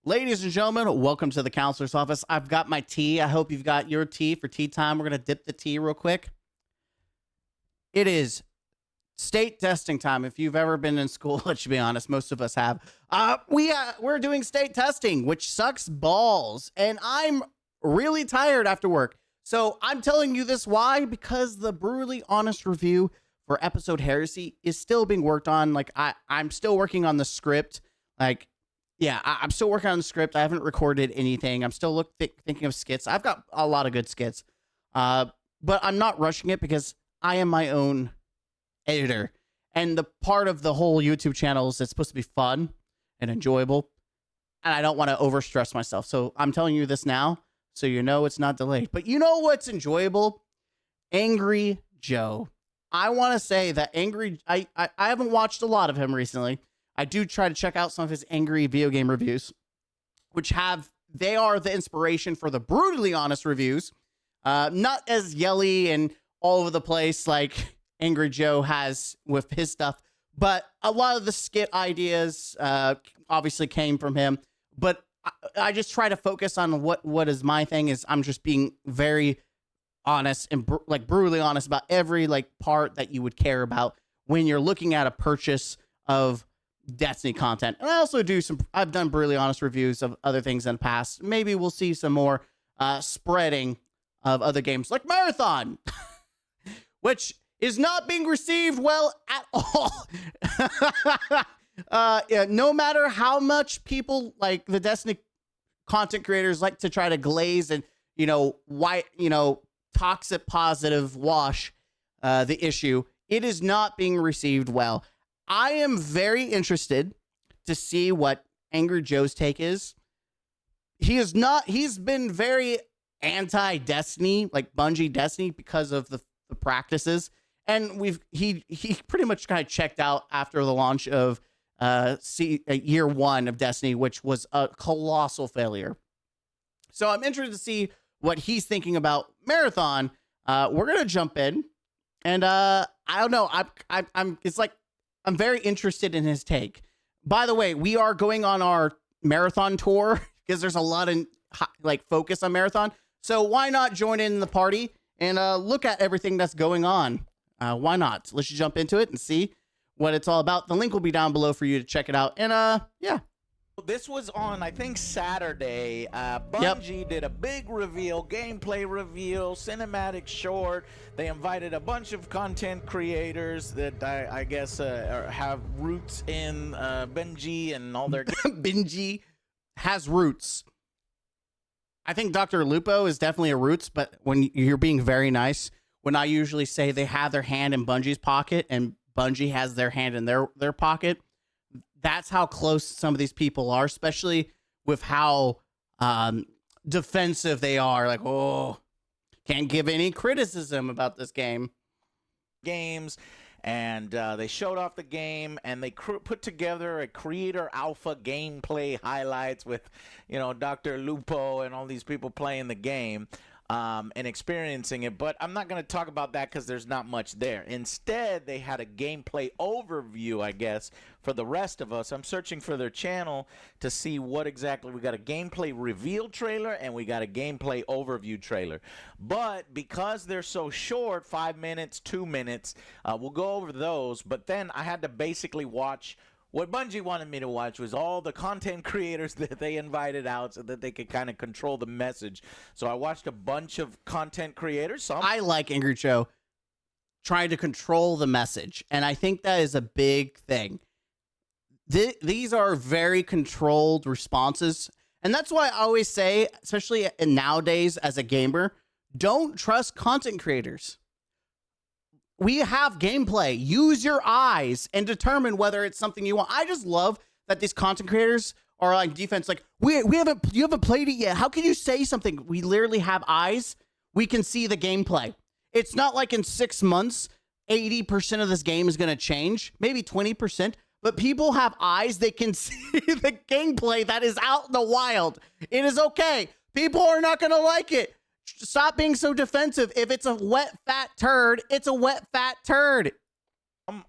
Ladies and gentlemen, welcome to the counselor's office. I've got my tea. I hope you've got your tea for tea time. We're going to dip the tea real quick. It is state testing time. If you've ever been in school, let's be honest, most of us have. We're doing state testing, which sucks balls. And I'm really tired after work. So I'm telling you this why? Because the brutally honest review for episode Heresy is still being worked on. I'm still working on the script. I'm still working on the script. I haven't recorded anything. I'm still thinking of skits. I've got a lot of good skits, but I'm not rushing it because I am my own editor. And the part of the whole YouTube channel is it's supposed to be fun and enjoyable, and I don't want to overstress myself. So I'm telling you this now, so you know it's not delayed. But you know what's enjoyable? Angry Joe. I want to say that I haven't watched a lot of him recently. I do try to check out some of his angry video game reviews, they are the inspiration for the brutally honest reviews. Not as yelly and all over the place like Angry Joe has with his stuff, but a lot of the skit ideas obviously came from him. But I just try to focus on what is my thing. Is I'm just being very honest and brutally honest about every part that you would care about when you're looking at a purchase of Destiny content. And I also I've done brutally honest reviews of other things in the past. Maybe we'll see some more spreading of other games like Marthon, which is not being received well at all. No matter how much people like the Destiny content creators like to try to glaze and, toxic positive wash the issue, it is not being received well. I am very interested to see what Angry Joe's take is. He's been very anti-Destiny, like Bungie Destiny, because of the practices. And he pretty much kind of checked out after the launch of year one of Destiny, which was a colossal failure. So I'm interested to see what he's thinking about Marthon. We're gonna jump in, and I don't know. I'm very interested in his take. By the way, we are going on our marathon tour because there's a lot of focus on Marthon. So why not join in the party and look at everything that's going on? Why not? Let's jump into it and see what it's all about. The link will be down below for you to check it out. And yeah. This was on, I think, Saturday. Bungie did a big reveal, gameplay reveal, cinematic short. They invited a bunch of content creators that I guess have roots in Bungie and all their... Bungie has roots. I think Dr. Lupo is definitely a roots, but when you're being very nice, when I usually say they have their hand in Bungie's pocket and Bungie has their hand in their pocket, that's how close some of these people are, especially with how defensive they are. Like, oh, can't give any criticism about this games. And they showed off the game, and they put together a creator alpha gameplay highlights with, Dr. Lupo and all these people playing the game. And experiencing it, but I'm not going to talk about that because there's not much there. Instead, they had a gameplay overview, I guess, for the rest of us. I'm searching for their channel to see what exactly. We got a gameplay reveal trailer and we got a gameplay overview trailer. But because they're so short, 5 minutes, 2 minutes, we'll go over those. But then I had to basically watch what Bungie wanted me to watch was all the content creators that they invited out so that they could kind of control the message. So I watched a bunch of content creators. I like Angry Joe trying to control the message, and I think that is a big thing. These are very controlled responses, and that's why I always say, especially nowadays as a gamer, don't trust content creators. We have gameplay. Use your eyes and determine whether it's something you want. I just love that these content creators are like defense. Like you haven't played it yet. How can you say something? We literally have eyes. We can see the gameplay. It's not like in 6 months, 80% of this game is going to change, maybe 20%, but people have eyes. They can see the gameplay that is out in the wild. It is okay. People are not going to like it. Stop being so defensive. If it's a wet, fat turd, it's a wet, fat turd.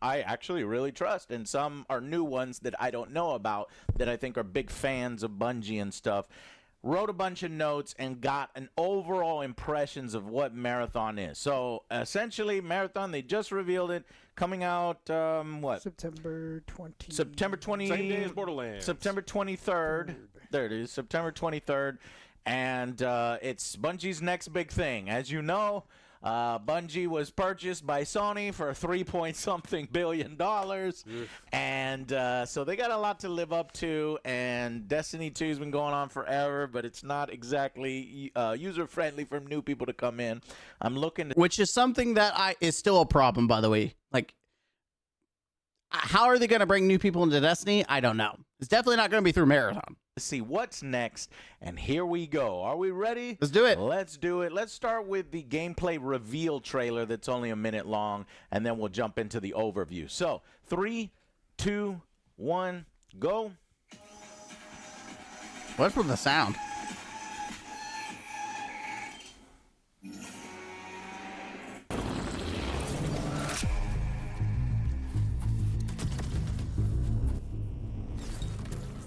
I actually really trust, and some are new ones that I don't know about that I think are big fans of Bungie and stuff. Wrote a bunch of notes and got an overall impressions of what Marthon is. So essentially, Marthon, they just revealed it, coming out what? September 20. September 20. Same day as Borderlands. September 23rd. There it is, September 23rd, and it's Bungie's next big thing. As you know, Bungie was purchased by Sony for $3-point-something billion, and so they got a lot to live up to. And Destiny 2 has been going on forever, but it's not exactly user friendly for new people to come in. I'm looking to Which is something that is still a problem, by the way. Like, how are they going to bring new people into Destiny? I don't know. It's definitely not going to be through Marthon. see what's next, and here we go. Are we ready? Let's do it. Let's do it. Let's start with the gameplay reveal trailer that's only a minute long, and then we'll jump into the overview. So 3, 2, 1, go. What's with the sound?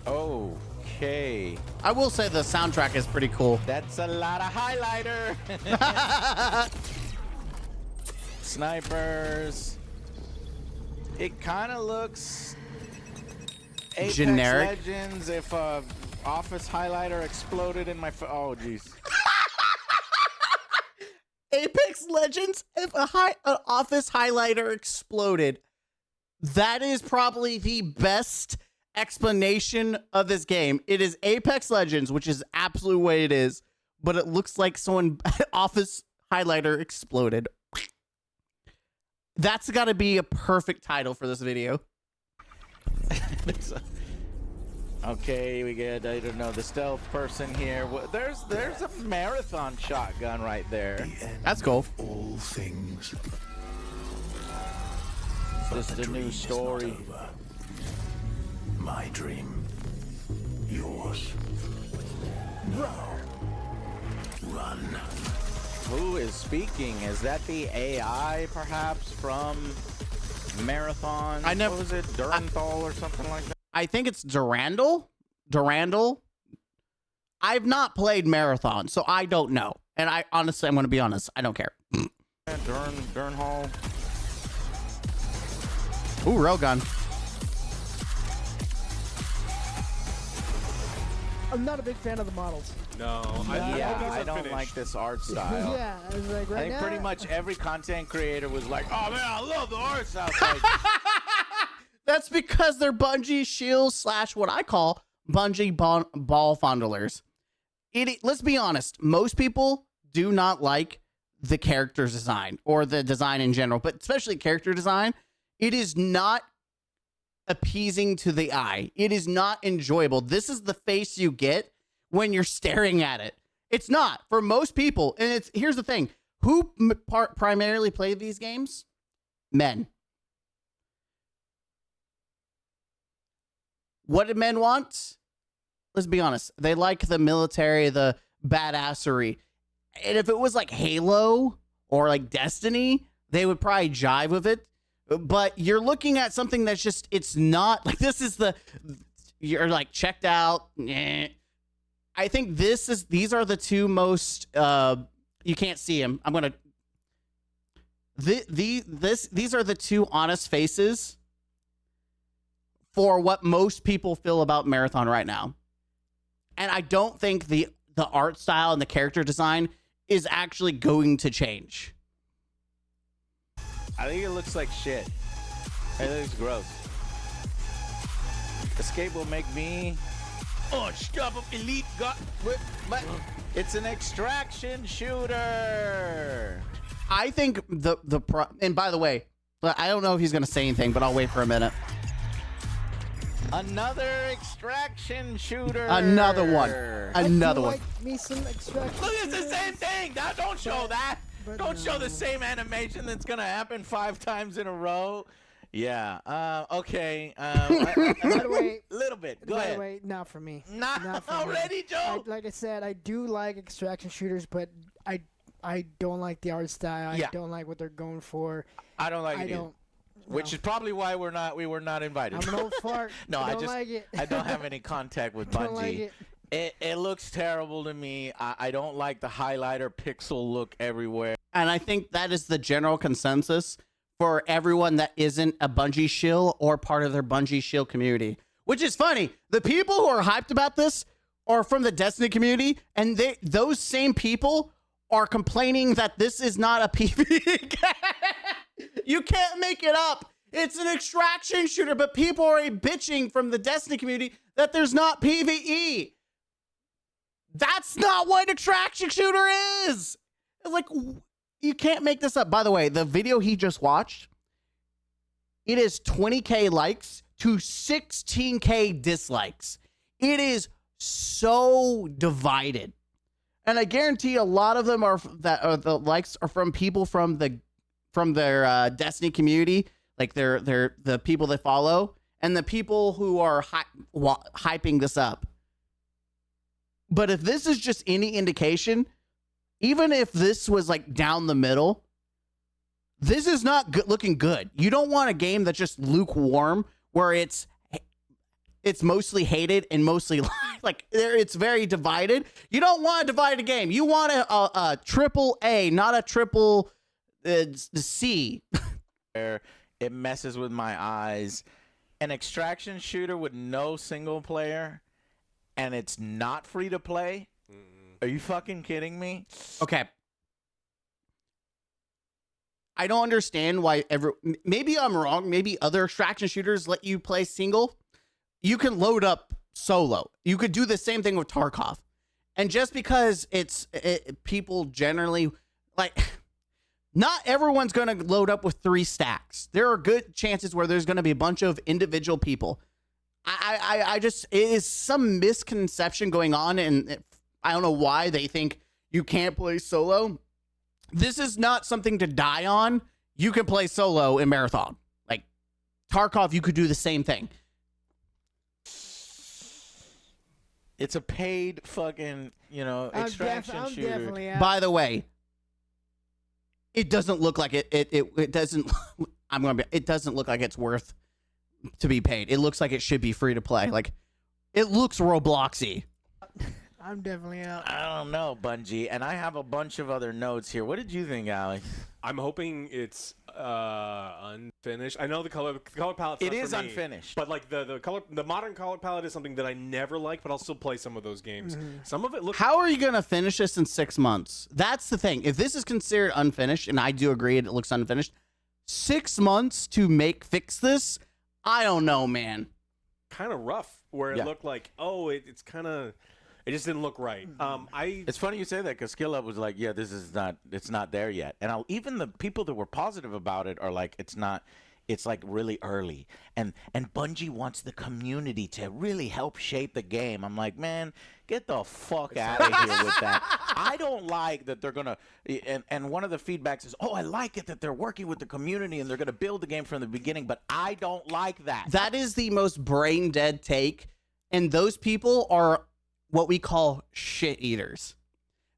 Okay. I will say the soundtrack is pretty cool. That's a lot of highlighter. Snipers. It kind of looks Apex generic. Legends if a office highlighter exploded in my oh jeez. Apex Legends, if an office highlighter exploded, that is probably the best explanation of this game. It is Apex Legends, which is absolutely what it is, but it looks like someone office highlighter exploded. That's got to be a perfect title for this video. Okay, we get, I don't know, the stealth person here. There's a Marthon shotgun right there. That's cool. All things. This is a new story. My dream. Yours. Now. Run. Who is speaking? Is that the AI perhaps from Marthon? I never- What was it? Duranthal or something like that? I think it's Durandal. I've not played Marthon, so I don't know. And I honestly, I'm going to be honest, I don't care. Yeah, Durnhall. Ooh, railgun. I'm not a big fan of the models. No, Yeah, I don't finished. like this art style. Yeah, I was like, I right think now, pretty much every content creator was like, "Oh man, I love the art style." Like, That's because they're Bungie shields / what I call Bungie ball fondlers. Let's be honest. Most people do not like the character design or the design in general, but especially character design. It is not appeasing to the eye. It is not enjoyable. This is the face you get when you're staring at it. It's not for most people. And here's the thing. Who primarily play these games? Men. What do men want? Let's be honest. They like the military, the badassery. And if it was like Halo or like Destiny, they would probably jive with it. But you're looking at something that's just, it's not like this is you're like checked out. I think these are the two most, you can't see them. I'm going to, these are the two honest faces for what most people feel about Marthon right now. And I don't think the art style and the character design is actually going to change. I think it looks like shit. It looks gross. Escape will make me unstoppable elite but it's an extraction shooter. I think and by the way, I don't know if he's going to say anything, but I'll wait for a minute. Another extraction shooter. Another one. I Another do one. like me some extraction. Look, it's the shooters, same thing. Now, don't show that. but Don't show the no. same animation that's gonna happen 5 times in a row. Yeah. Okay. By the way, Little bit. Go by ahead. the way, not for me. Not for me. already, Joe. Like I said, I do like extraction shooters, but I don't like the art style. Yeah. I don't like what they're going for. I don't like I it. don't. which is probably why we were not invited. I'm an old fart. No, I I don't just like it. I don't have any contact with Don't Bungie. like it. It looks terrible to me. I don't like the highlighter pixel look everywhere. And I think that is the general consensus for everyone that isn't a Bungie shill or part of their Bungie shill community. Which is funny. The people who are hyped about this are from the Destiny community, and those same people are complaining that this is not a PvE game. You can't make it up. It's an extraction shooter, but people are bitching from the Destiny community that there's not PvE. That's not what extraction shooter is. It's like, you can't make this up. By the way, the video he just watched, it is 20K likes to 16K dislikes. It is so divided. And I guarantee a lot of them the likes are from people from their Destiny community, like the people they follow, and the people who are hyping this up. But if this is just any indication, even if this was like down the middle, this is not looking good. You don't want a game that's just lukewarm, where it's mostly hated and mostly like it's very divided. You don't want a divided game. You want a triple A, not a triple C. Where it messes with my eyes. An extraction shooter with no single player, and it's not free to play. Are you fucking kidding me? Okay. I don't understand why maybe I'm wrong. Maybe other extraction shooters let you play single. You can load up solo. You could do the same thing with Tarkov. And just because people generally like, not everyone's going to load up with 3 stacks. There are good chances where there's going to be a bunch of individual people. I just, it is some misconception going on, and I don't know why they think you can't play solo. This is not something to die on. You can play solo in Marthon. Like Tarkov, you could do the same thing. It's a paid fucking, extraction I'm shooter. definitely out. By the way, it doesn't look like it doesn't. It doesn't look like it's worth to be paid. It looks like it should be free to play. Like, it looks Robloxy. I'm definitely out. I don't know, Bungie. And I have a bunch of other notes here. What did you think, Alex? I'm hoping it's unfinished. I know the color palette. It is unfinished, but like the modern color palette is something that I never like, but I'll still play some of those games. Mm-hmm. Some of it looks. How are you gonna finish this in 6 months? That's the thing. If this is considered unfinished, and I do agree it looks unfinished, 6 months to fix this, I don't know, man. kind of rough, where it looked like, oh, it's kind of. It just didn't look right. It's funny you say that, because Skill Up was like, yeah, it's not there yet. And even the people that were positive about it are like, it's like really early. And Bungie wants the community to really help shape the game. I'm like, man, get the fuck out of here with that. I don't like that they're going to, and one of the feedbacks is, oh, I like it that they're working with the community and they're going to build the game from the beginning, but I don't like that. That is the most brain dead take. And those people are what we call shit eaters.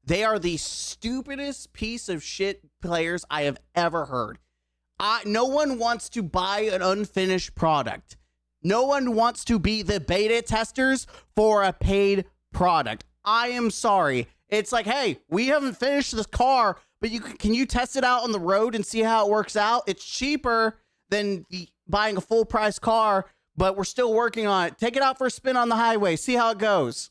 They are the stupidest piece of shit players I have ever heard. No one wants to buy an unfinished product. No one wants to be the beta testers for a paid product. I am sorry. It's like, hey, we haven't finished this car, but can you test it out on the road and see how it works out? It's cheaper than buying a full price car, but we're still working on it. Take it out for a spin on the highway. See how it goes.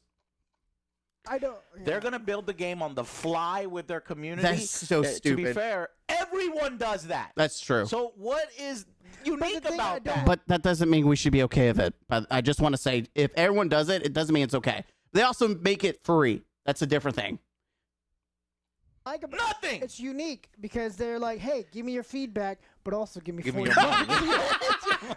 I don't. They're going to build the game on the fly with their community. That's so stupid. To be fair, everyone does that. That's true. So what is unique about that? But that doesn't mean we should be okay with it. But I just want to say, if everyone does it, it doesn't mean it's okay. They also make it free. That's a different thing. Nothing. It's unique because they're like, hey, give me your feedback, but also give me Give $40. me your money.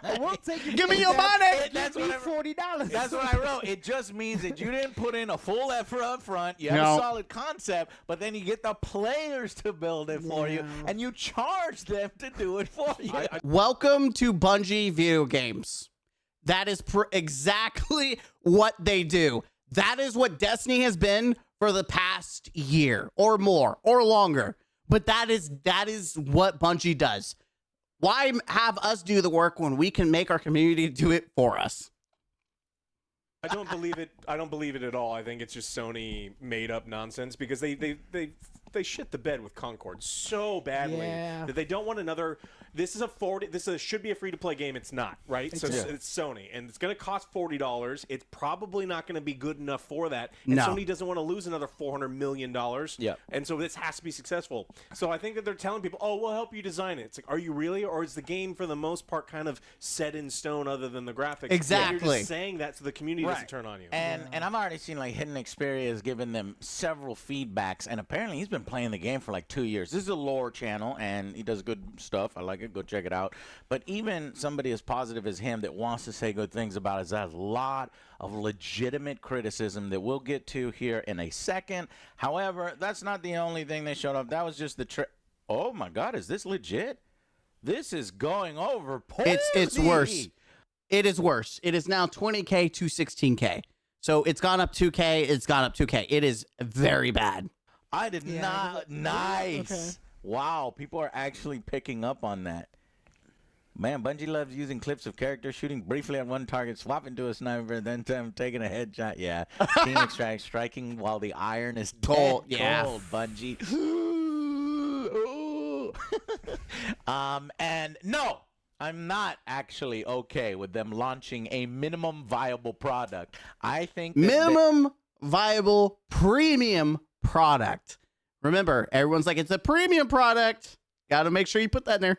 I won't take your Give me your feedback. money. That's Give me what $40. That's what I wrote. It just means that you didn't put in a full effort up front. You have No. a solid concept, but then you get the players to build it for you, and you charge them to do it for you. Welcome to Bungie video games. That is exactly what they do. That is what Destiny has been for the past year or more or longer. But that is what Bungie does. Why have us do the work when we can make our community do it for us? I don't believe it. I don't believe it at all. I think it's just Sony made up nonsense because they shit the bed with Concord so badly that they don't want another. This is a should be a free to play game. It's not, right? So it's Sony, and it's going to cost $40. It's probably not going to be good enough for that. And Sony doesn't want to lose another $400 million. Yeah. And so this has to be successful. So I think that they're telling people, "Oh, we'll help you design it." It's like, are you really, or is the game for the most part kind of set in stone, other than the graphics? Exactly. You're just saying that so the community doesn't turn on you. And I've already seen like Hidden Xperia has given them several feedbacks, and apparently he's been playing the game for like 2 years. This is a lore channel, and he does good stuff. I like it. Go check it out. But even somebody as positive as him that wants to say good things about it has a lot of legitimate criticism that we'll get to here in a second. However, that's not the only thing they showed up. That was just the oh my God, is this legit? This is going over poorly. It's worse. It is worse. It is now 20K to 16K. So it's gone up 2K. It's gone up 2K. It is very bad. I did not. Nice. Okay. Wow. People are actually picking up on that. Man, Bungie loves using clips of characters shooting briefly at one target, swapping to a sniper, then taking a headshot. Yeah. Team extract, striking while the iron is cold. Cold, Bungie. And no. I'm not actually okay with them launching a minimum viable product. I think minimum viable premium product. Remember, everyone's like, it's a premium product. Got to make sure you put that in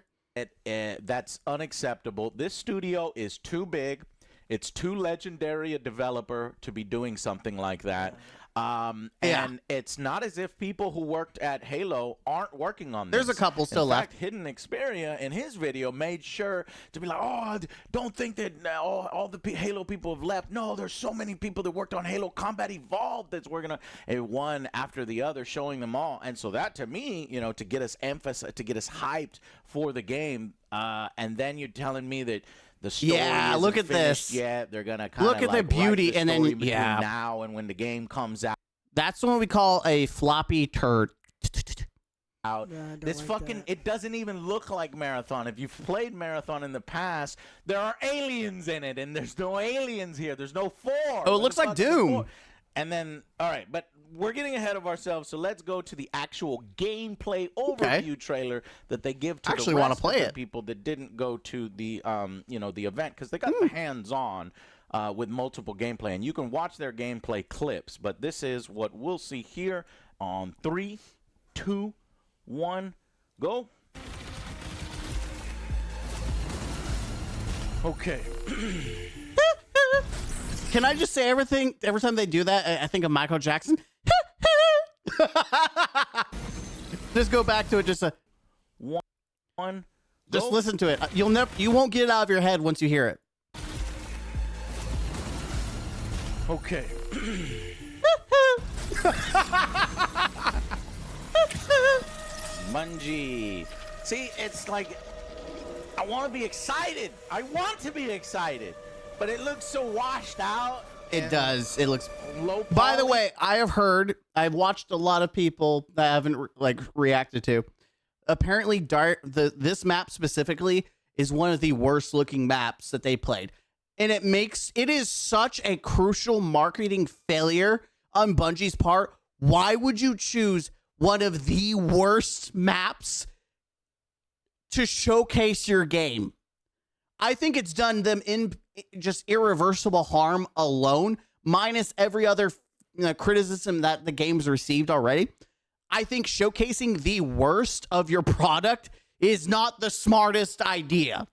there. That's unacceptable. This studio is too big. It's too legendary a developer to be doing something like that. And it's not as if people who worked at Halo aren't working on this. There's a couple still left. Hidden Xperia in his video made sure to be like, oh, don't think that all the Halo people have left. No, there's so many people that worked on Halo Combat Evolved that's working on one after the other, showing them all. And so that, to me, to get us to get us hyped for the game, and then you're telling me that the story look at this. Yeah, they're gonna kind of look at the beauty, and then now and when the game comes out. That's what we call a floppy turd. This fucking it doesn't even look like Marthon. If you've played Marthon in the past, there are aliens in it, and there's no aliens here. There's no four. Oh, it looks like Doom. And then, all right, but we're getting ahead of ourselves, so let's go to the actual gameplay overview trailer that they give to the rest of the people that didn't go to the, the event, because they got the hands-on with multiple gameplay, and you can watch their gameplay clips. But this is what we'll see here on 3, 2, 1, go. Okay. Can I just say every time they do that, I think of Michael Jackson. Just go back to it. Just one. Just listen to it. You won't get it out of your head once you hear it. Okay. Bungie. See, it's like I want to be excited. I want to be excited. But it looks so washed out. It does. It looks low. By the way, I've watched a lot of people that I haven't reacted to. Apparently, this map specifically is one of the worst looking maps that they played. And it is such a crucial marketing failure on Bungie's part. Why would you choose one of the worst maps to showcase your game? I think it's done them in just irreversible harm alone, minus every other criticism that the game's received already. I think showcasing the worst of your product is not the smartest idea.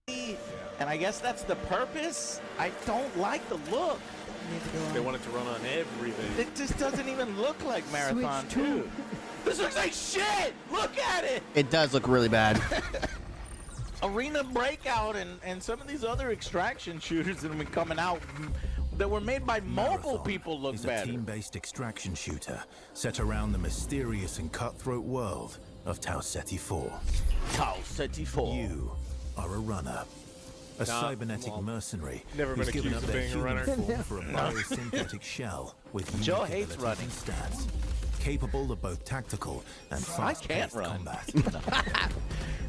And I guess that's the purpose. I don't like the look. They want it to run on everything. It just doesn't even look like Marthon 2. This looks like shit! Look at it! It does look really bad. Arena Breakout and some of these other extraction shooters that have been coming out that were made by mobile people look better. It's a team-based extraction shooter set around the mysterious and cutthroat world of Tau Ceti 4. Tau Ceti 4. You are a runner. A cybernetic mercenary never been who's given accused up of their being a human runner. form for a biosynthetic shell with Joe unique hates abilities running. and stats. capable of both tactical and fast-paced combat.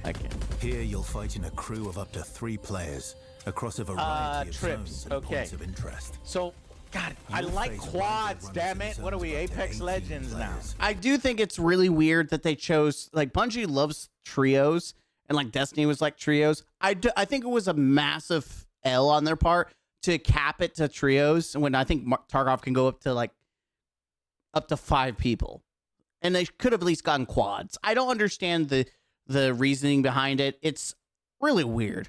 I can't. Here you'll fight in a crew of up to 3 players across a variety of zones and points of interest. So, God, I like quads, damn it. What are we, Apex Legends now? I do think it's really weird that they chose, like, Bungie loves trios, and, like, Destiny was like trios. I think it was a massive L on their part to cap it to trios, when I think Tarkov can go up to 5 people. And they could have at least gotten quads. I don't understand the reasoning behind it. It's really weird.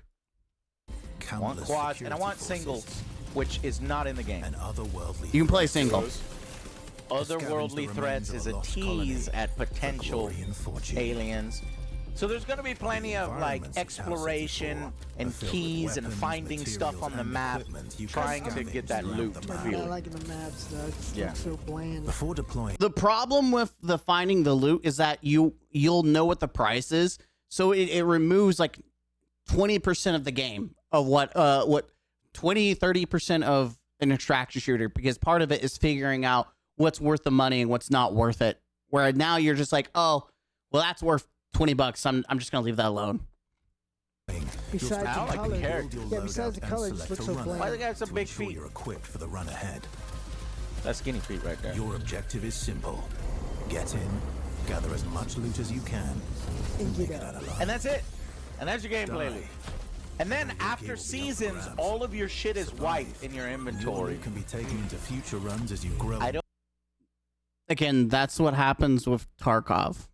I want quads, and I want singles, which is not in the game. And otherworldly You can play single. Otherworldly threats is a tease at potential aliens. So there's going to be plenty of, like, exploration and keys and finding stuff on the map, trying to get that loot. I'm not liking the maps, though. It just looks so bland. Before deploying, The problem with the finding the loot is that you'll know what the price is, so it removes like 20% of the game of what 20-30% of an extraction shooter, because part of it is figuring out what's worth the money and what's not worth it. Where now you're just like, oh, well, that's worth $20. I'm just gonna leave that alone. Besides I don't the like the color. character. Yeah, besides the color, it just looks so bland. Why they got some big ensure feet? you're equipped for the run ahead. That's skinny feet right there. Your objective is simple: get in, gather as much loot as you can, And make get it out. out alive. And that's it. And that's your gameplay loop. And then after seasons, all of your shit is wiped in your Your inventory. loot can be taken into future runs as you grow. I don't. Again, that's what happens with Tarkov.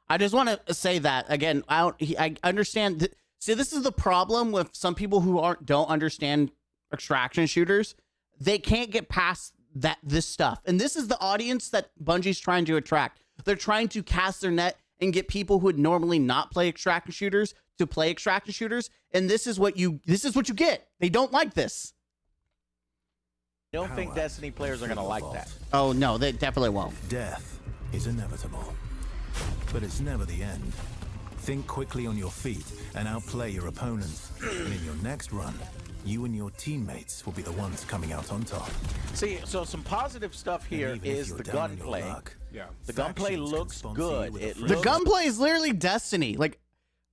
I just want to say that again. I understand. See, this is the problem with some people who don't understand extraction shooters. They can't get past this stuff, and this is the audience that Bungie's trying to attract. They're trying to cast their net and get people who would normally not play extraction shooters to play extraction shooters, and this is what you get. They don't like this. I don't think Destiny players are gonna like that. Oh no, they definitely won't. Death is inevitable, but it's never the end. Think quickly on your feet and outplay your opponents. And in your next run, you and your teammates will be the ones coming out on top. See, so some positive stuff here And even if is you're the down on your gunplay. Yeah. luck, The gunplay factions can looks sponsor you good. with a It free- The looks gunplay is literally Destiny. Like,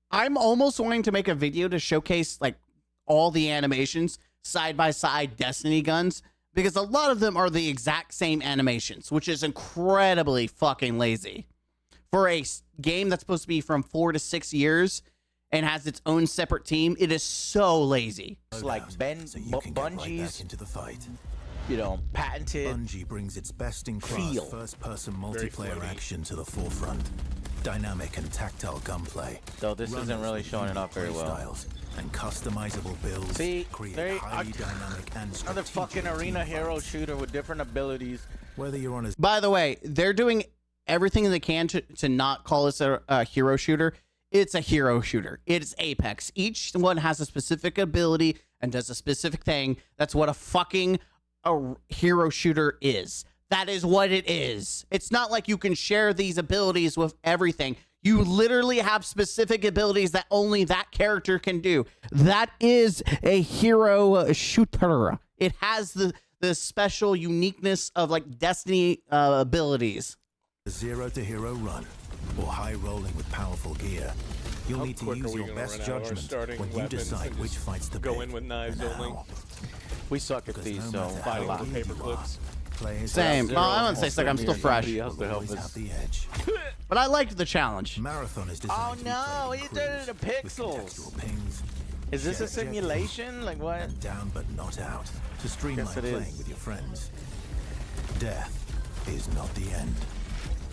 I'm almost wanting to make a video to showcase like all the animations side by side Destiny guns, because a lot of them are the exact same animations, which is incredibly fucking lazy for a game that's supposed to be from 4 to 6 years and has its own separate team. It is so lazy. like so you can get right back Bungie's, into the fight. patented. Bungie brings its best-in-class Feel. first-person Very multiplayer floaty. action to the forefront. Dynamic and tactile gunplay. Though this isn't Runners really with showing it unique off very well. playstyles and customizable builds See, create very- highly dynamic and Another strategic fucking arena team hero fights. shooter with different abilities. Whether you're on a By the way, they're doing everything they can to not call this a hero shooter. It's a hero shooter. It's Apex. Each one has a specific ability and does a specific thing. That's what a hero shooter is. That is what it is. It's not like you can share these abilities with everything. You literally have specific abilities that only that character can do. That is a hero shooter. It has the special uniqueness of like Destiny abilities. zero to hero run or high rolling with powerful gear, you'll How need to quick are use we your gonna best run out of our judgment starting when you weapons decide and which just fights to go pick. in with knives And only? how. We suck at Because these, no so matter Fighting how with good paper you are, clips. players Same. Zero Well, I wouldn't say almost suck. I'm over still here. fresh. Somebody else to help always us. have the edge. But I liked the challenge. Marathon is designed Oh to be no, played he in turned it crews into with pixels. contextual pings, Is this a shared objectives, simulation? Like what? and down but not out to streamline Yes, it playing is. with your friends. Death is not the end.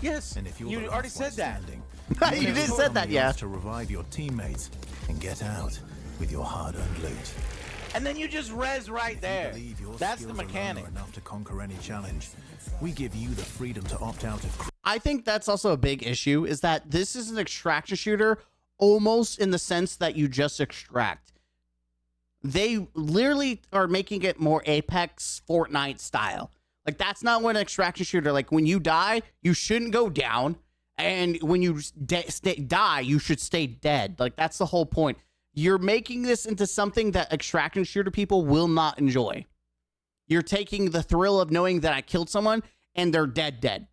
Yes, And if you're you the already last one said that. standing, You can did count said on that, the yeah. odds to revive your teammates and get out with your hard-earned loot. And then you just res right If you there. believe your That's the skills alone mechanic. are enough to conquer any challenge, we give you the freedom to opt out of I think that's also a big issue, is that this is an extraction shooter almost in the sense that you just extract. They literally are making it more Apex Fortnite style. Like, that's not what an extraction shooter, like when you die, you shouldn't go down. And when you die, you should stay dead. Like, that's the whole point. You're making this into something that extraction shooter people will not enjoy. You're taking the thrill of knowing that I killed someone and they're dead.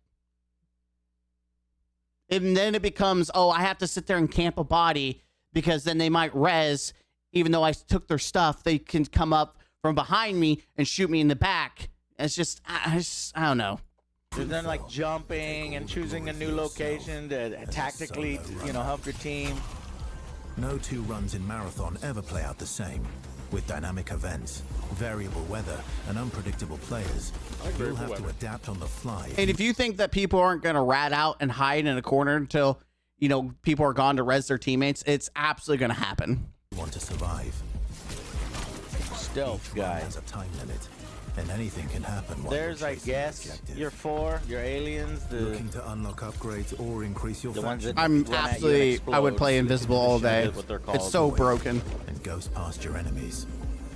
And then it becomes, oh, I have to sit there and camp a body because then they might res. Even though I took their stuff, they can come up from behind me and shoot me in the back. It's just, I don't know. And then like jumping and choosing a new location to tactically, help your team. No two runs in Marathon ever play out the same. With dynamic events, variable weather, and unpredictable players, you'll have to adapt on the fly. And if you think that people aren't going to rat out and hide in a corner until, people are gone to res their teammates, it's absolutely going to happen. You want to survive. Stealth Each run guy. has a time limit, and anything can happen while There's, you're I chasing guess, the objective. your 4, your aliens, Looking to unlock upgrades or increase your the ones faction, that I'm run at you and absolutely, I would explode. play Invisible all day. That's what they're called. It's so broken. and ghost past your enemies.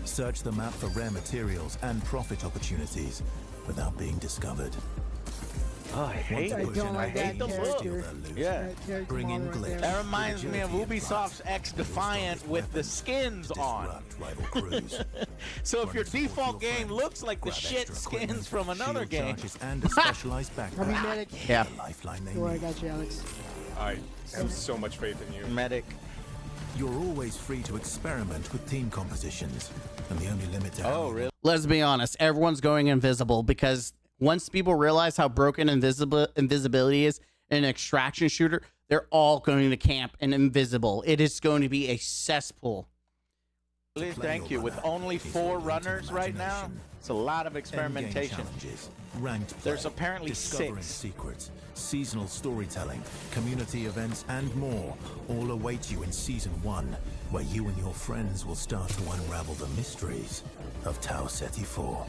Search the map for rare materials and profit opportunities without being discovered. Oh, I hate Want I to push don't in like a that hate to character. steal their loot? Yeah. That character Bring in model right glitch. That there. reminds me of Ubisoft's X Defiant with the skins on. Disrupt rival crews. So if your Run support default your game friend, looks like the grab shit extra equipment, skins from another shield game. charges, and a specialized I mean, backpack. medic. Yeah. The lifeline they Don't worry, I need. got you, Alex. I have so much faith in you. Medic. You're always free to experiment with team compositions, and the only limit to how Oh, you really? Let's be honest. Everyone's going invisible because once people realize how broken invisibility is in an extraction shooter, they're all going to camp and invisible. It is going to be a cesspool. Really, play thank your you. With runner only is 4 your limited runners right now, imagination. it's a lot of Endgame experimentation. challenges, ranked play, There's apparently discovering 6. secrets, seasonal storytelling, community events, and more all await you in Season 1, where you and your friends will start to unravel the mysteries of Tau Ceti 4.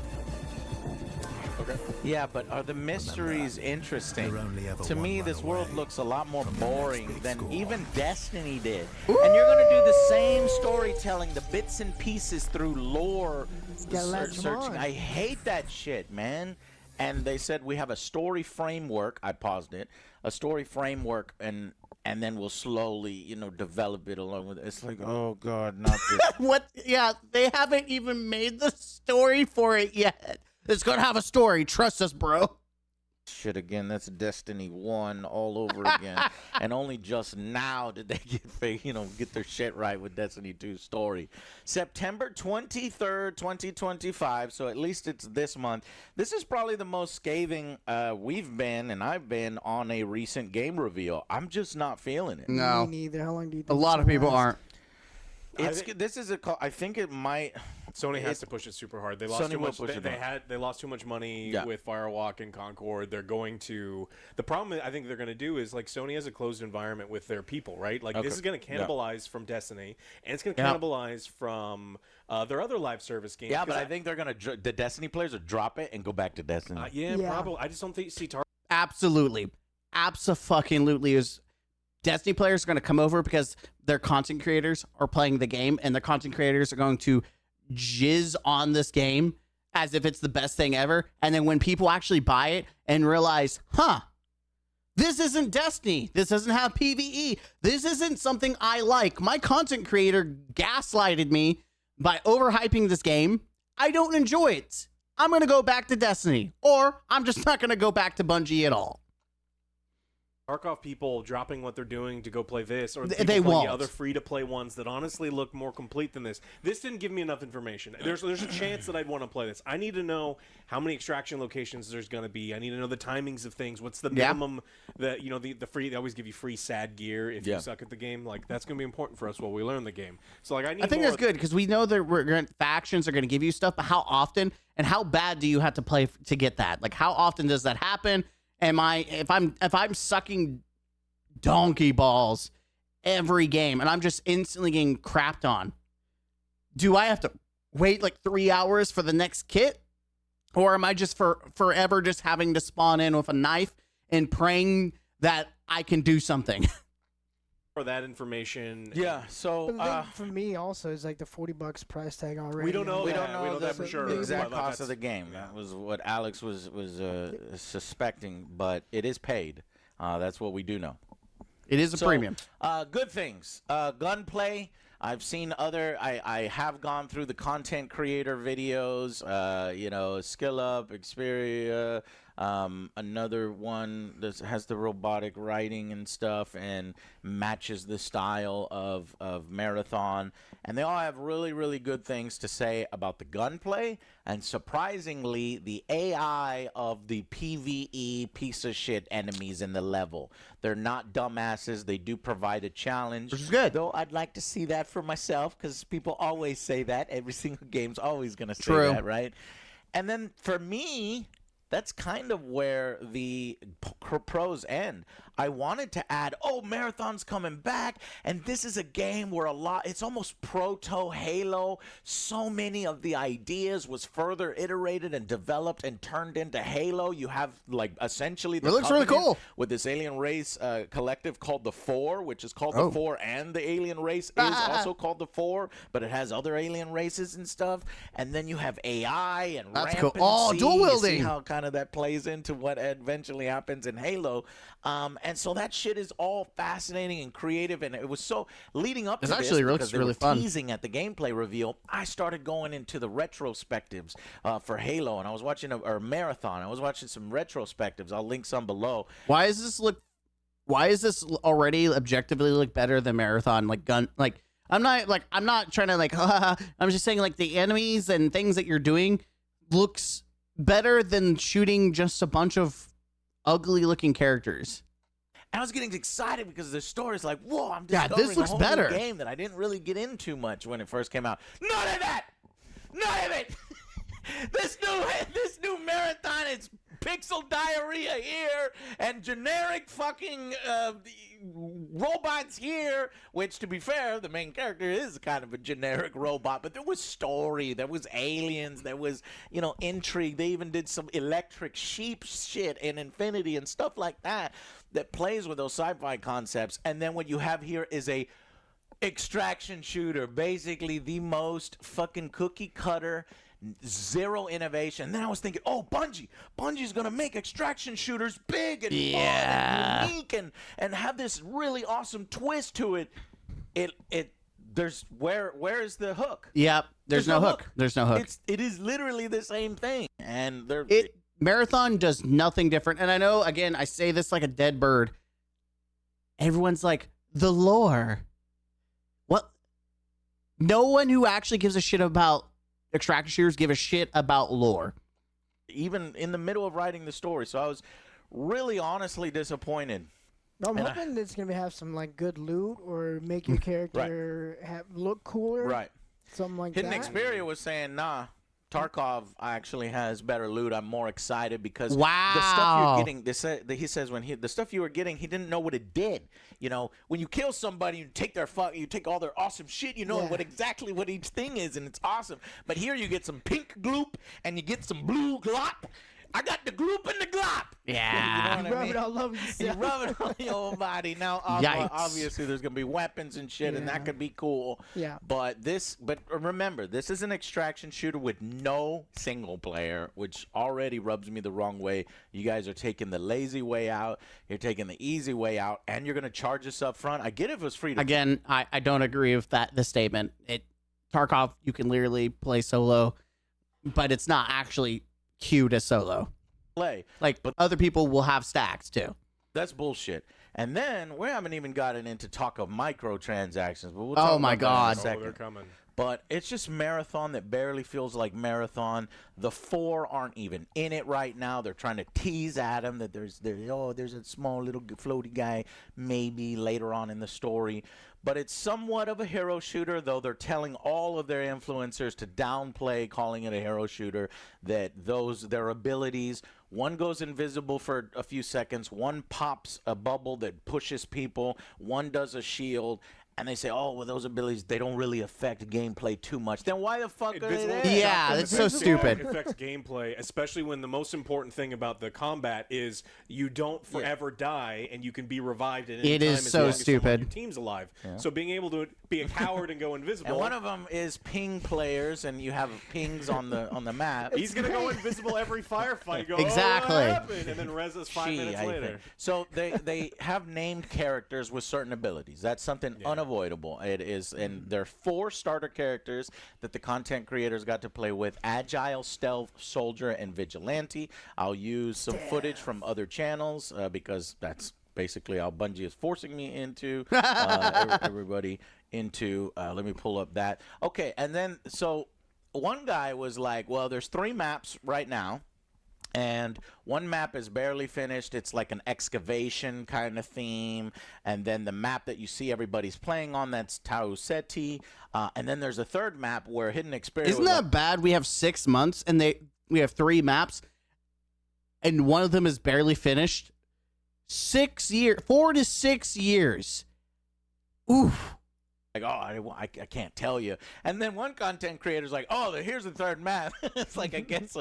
Yeah, but are the mysteries interesting? There only ever To one me, run this world away looks a lot more from the next boring big than score. even Destiny did. And you're going to do the same storytelling, the bits and pieces through lore Gotta latch 'em searching. on. I hate that shit, man. And they said we have a story framework. I paused it. A story framework, and then we'll slowly, develop it along with it. It's like, oh god, not this. What? Yeah, they haven't even made the story for it yet. It's going to have a story. Trust us, bro. Shit again. That's Destiny 1 all over again. And only just now did they get their shit right with Destiny 2 story. September 23rd, 2025. So at least it's this month. This is probably the most scathing we've been, and I've been on a recent game reveal. I'm just not feeling it. No. Me neither. How long do you think A lot it's of gonna people last? aren't. This is I think it might. Sony has to push it super hard. They lost Sony too will much. push it They lost too much money Yeah. with Firewalk and Concord. They're going to. The problem I think they're going to do is like Sony has a closed environment with their people, right? Like Okay. this is going to cannibalize from Destiny, and it's going to Yeah. cannibalize from their other live service games. Yeah, 'Cause but I think they're gonna the Destiny players will drop it and go back to Destiny. yeah, Yeah. probably. I just don't see Target. Absolutely. Abso-fucking-lutely is Destiny players are going to come over because their content creators are playing the game and their content creators are going to jizz on this game as if it's the best thing ever. And then when people actually buy it and realize, this isn't Destiny. This doesn't have PvE. This isn't something I like. My content creator gaslighted me by overhyping this game. I don't enjoy it. I'm going to go back to Destiny, or I'm just not going to go back to Bungie at all. Tarkov people dropping what they're doing to go play this, or They people playing won't. the other free-to-play ones that honestly look more complete than this. This didn't give me enough information. There's a chance that I'd want to play this. I need to know how many extraction locations there's going to be. I need to know the timings of things. What's the minimum that the free? They always give you free sad gear if you suck at the game. Like that's going to be important for us while we learn the game. So like I need. I think more that's good because we know that factions are going to give you stuff, but how often and how bad do you have to play to get that? Like how often does that happen? If I'm sucking donkey balls every game and I'm just instantly getting crapped on, do I have to wait like 3 hours for the next kit? Or am I just forever just having to spawn in with a knife and praying that I can do something? for that information. Yeah. So But the thing for me also is like the $40 price tag already. we don't know. we that. don't know We know that the for sure. exact but cost of that's- the game. yeah. That was what Alex was suspecting, but it is paid. That's what we do know. It is a So, premium. Good things. Gunplay. I've seen I have gone through the content creator videos. Skill Up, Xperia, Another one that has the robotic writing and stuff and matches the style of Marthon. And they all have really, really good things to say about the gunplay. And surprisingly, the AI of the PvE piece of shit enemies in the level. They're not dumbasses. They do provide a challenge. Which is good. Though I'd like to see that for myself, because people always say that. Every single game's always going to say True. that, right? And then for me, that's kind of where the pros end. I wanted to add, Marthon's coming back, and this is a game where it's almost proto Halo. So many of the ideas was further iterated and developed and turned into Halo. You have like essentially the It looks really Covenant cool. with this alien race collective called the Four, which is called the Four, and the alien race is also called the Four, but it has other alien races and stuff. And then you have AI and That's cool. rampancy. Oh, dual You see wielding. how kind of that plays into what eventually happens in Halo. And so that shit is all fascinating and creative, and it was so leading up to It's this actually because they really were fun. teasing at the gameplay reveal. I started going into the retrospectives for Halo, and I was watching or Marathon. I was watching some retrospectives. I'll link some below. Why is this already objectively look better than Marathon? Like gun, like I'm not trying to like. I'm just saying like the enemies and things that you're doing looks better than shooting just a bunch of ugly looking characters. And I was getting excited because the story is like, whoa, I'm Yeah, discovering this looks a whole better. new game that I didn't really get into much when it first came out. None of that! None of it! This new Marathon is pixel diarrhea here and generic fucking robots here, which, to be fair, the main character is kind of a generic robot, but there was story, there was aliens, there was, intrigue. They even did some electric sheep shit in Infinity and stuff like that plays with those sci-fi concepts. And then what you have here is a extraction shooter, basically the most fucking cookie cutter, zero innovation. And then I was thinking, Bungie's gonna make extraction shooters big and fun and unique and have this really awesome twist to it. Where is the hook? Yep, there's no hook. There's no hook. It is literally the same thing, and Marathon does nothing different. And I know, again, I say this like a dead bird. Everyone's like, the lore. What? No one who actually gives a shit about extraction shooters give a shit about lore. Even in the middle of writing the story. So I was really honestly disappointed. I'm hoping it's going to have some like good loot or make your character look cooler. Right. Something like Hidden that. Xperia was saying, nah, Tarkov actually has better loot. I'm more excited because Wow. the stuff you're getting, he says the stuff you were getting, he didn't know what it did. When you kill somebody, you take you take all their awesome shit, exactly what each thing is, and it's awesome. But here you get some pink gloop and you get some blue glop. I got the gloop and the glop. Yeah. You know what I Rub mean? it all over yourself. You rub it on your whole body. Now, Yikes. obviously, there's going to be weapons and shit, and that could be cool. Yeah. But remember, this is an extraction shooter with no single player, which already rubs me the wrong way. You guys are taking the lazy way out. You're taking the easy way out, and you're going to charge us up front. I get it if it was free to Again, I don't agree with the statement. Tarkov, you can literally play solo, but it's not actually queued as solo. play. But other people will have stacks too. That's bullshit. And then we haven't even gotten into talk of microtransactions. But we'll Oh talk my about that in a God. Oh, second. they're coming. But it's just Marathon that barely feels like Marathon. The Four aren't even in it right now. They're trying to tease at him that there's a small little floaty guy maybe later on in the story. But it's somewhat of a hero shooter, though they're telling all of their influencers to downplay calling it a hero shooter, that their abilities, one goes invisible for a few seconds, one pops a bubble that pushes people, one does a shield. And they say, those abilities, they don't really affect gameplay too much. Then why the fuck are they Invisible there? Yeah, shotgun that's so affects- stupid. Affects gameplay, especially when the most important thing about the combat is you don't forever die, and you can be revived at any It time is as so long as someone on stupid. your team's alive. So being able to be a coward and go invisible. And one of them is ping players, and you have pings on the map. He's gonna go invisible every firefight. Go, Exactly. Oh, what happened? And then res us 5 minutes I later. think. So they have named characters with certain abilities. That's something unavoidable. It is, and there are 4 starter characters that the content creators got to play with: Agile, Stealth, Soldier, and Vigilante. I'll use some footage from other channels because that's basically how Bungie is forcing me into everybody into. Let me pull up that. Okay, and then so one guy was like, well, there's 3 maps right now. And one map is barely finished. It's like an excavation kind of theme. And then the map that you see everybody's playing on, that's Tau Ceti. And then there's a third map where Hidden Experience. Isn't that bad? We have 6 months and we have 3 maps and one of them is barely finished. 6 years, 4 to 6 years. Oof. Like, oh, I can't tell you. And then one content creator's like, oh, here's the third map. It's like, I guess,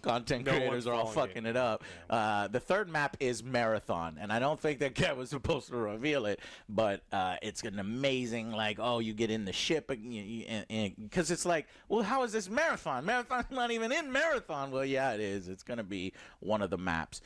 content creators are all fucking it up. Yeah. The third map is Marthon. And I don't think that guy was supposed to reveal it, but it's an amazing, like, oh, you get in the ship. Because it's like, well, how is this Marthon? Marthon's not even in Marthon. Well, yeah, it is. It's going to be one of the maps.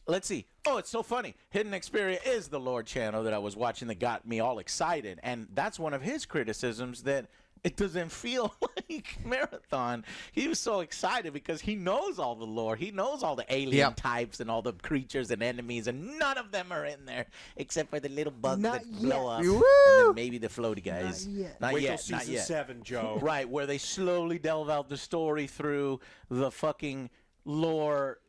Let's see. Oh, it's so funny. Hidden Xperia is the Lord channel that I was watching that got me all excited. And that's one of his criticisms, that it doesn't feel like Marthon. He was so excited because he knows all the lore. He knows all the alien types and all the creatures and enemies, and none of them are in there except for the little bugs that blow up. Woo! And then maybe the floaty guys. Wait till season 7, Joe. Right, where they slowly delve out the story through the fucking lore,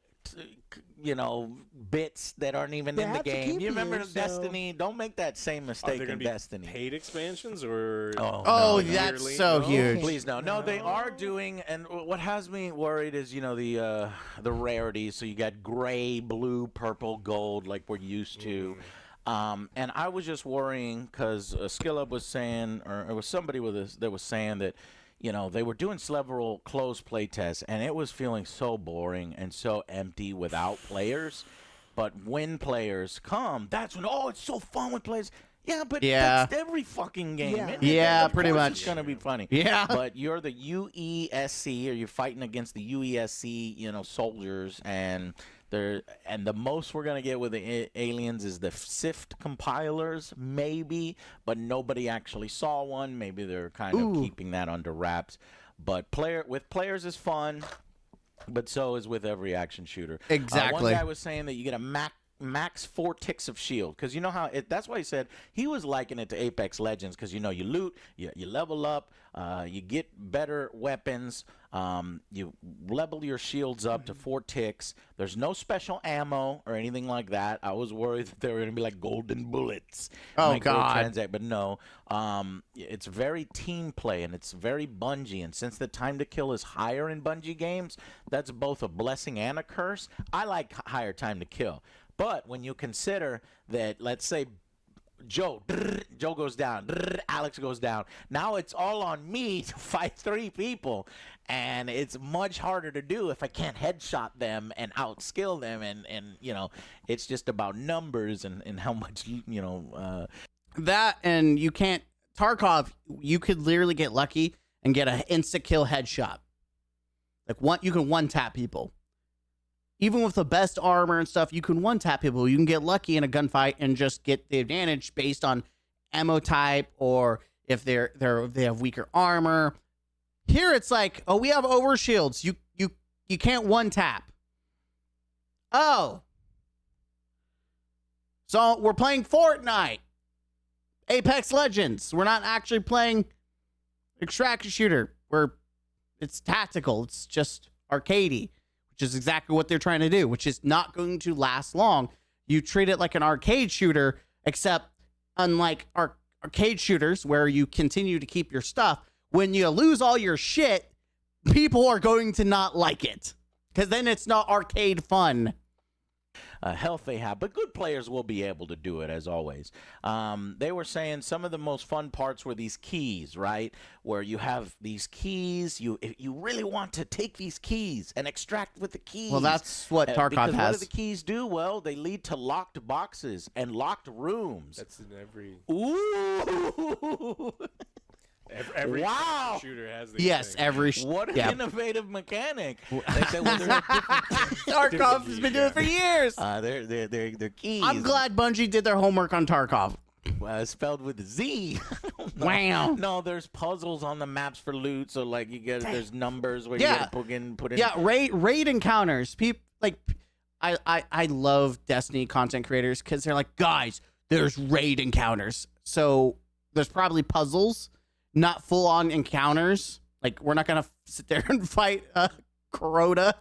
bits that aren't even in the game. You remember Destiny? Don't make that same mistake in Destiny. Paid expansions or? Oh, that's so huge. Please no. No, they are doing, and what has me worried is the rarities. So you got gray, blue, purple, gold, like we're used to. And I was just worrying because Skillub was saying, or it was somebody that was saying that, they were doing several closed play tests, and it was feeling so boring and so empty without players. But when players come, that's when, it's so fun with players. Yeah, but that's every fucking game. Yeah, pretty much. It's going to be funny. Yeah. But you're the UESC, or you're fighting against the UESC, soldiers, and the most we're going to get with the aliens is the SIFT compilers, maybe, but nobody actually saw one. Maybe they're kind of keeping that under wraps. But with players is fun, but so is with every action shooter. Exactly. One guy was saying that you get a max 4 ticks of shield, because you know how that's why he said he was liking it to Apex Legends, because you loot, you level up, you get better weapons, you level your shields up to 4 ticks. There's no special ammo or anything like that. I was worried that they were gonna be like golden bullets. Oh God! But no, it's very team play, and it's very Bungie. And since the time to kill is higher in Bungie games, that's both a blessing and a curse. I like higher time to kill. But when you consider that, let's say Joe goes down, Alex goes down, now it's all on me to fight 3 people, and it's much harder to do if I can't headshot them and outskill them, and it's just about numbers and how much that, and you can't Tarkov. You could literally get lucky and get an insta kill headshot. Like you can one tap people. Even with the best armor and stuff, you can one-tap people. You can get lucky in a gunfight and just get the advantage based on ammo type, or if they have weaker armor. Here it's like, we have overshields. You can't one-tap. Oh. So we're playing Fortnite. Apex Legends. We're not actually playing extraction shooter where it's tactical. It's just arcadey. Which is exactly what they're trying to do, which is not going to last long. You treat it like an arcade shooter, except unlike arcade shooters where you continue to keep your stuff, when you lose all your shit, people are going to not like it, because then it's not arcade fun. Health they have, but good players will be able to do it, as always. They were saying some of the most fun parts were these keys, right? Where you have these keys, if you really want to take these keys and extract with the keys. Well, that's what Tarkov has. What do the keys do? Well, they lead to locked boxes and locked rooms. That's in every... Ooh! Every shooter has these things. What an innovative mechanic. They said, well, they're Tarkov has been doing it for years. They're keys. I'm glad Bungie did their homework on Tarkov. spelled with a Z. No. Wow. No, there's puzzles on the maps for loot. So like there's numbers where you Yeah. gotta put in. Yeah, raid encounters. People like I love Destiny content creators because they're like, guys, there's raid encounters. So there's probably puzzles, not full on encounters. Like we're not gonna sit there and fight Crota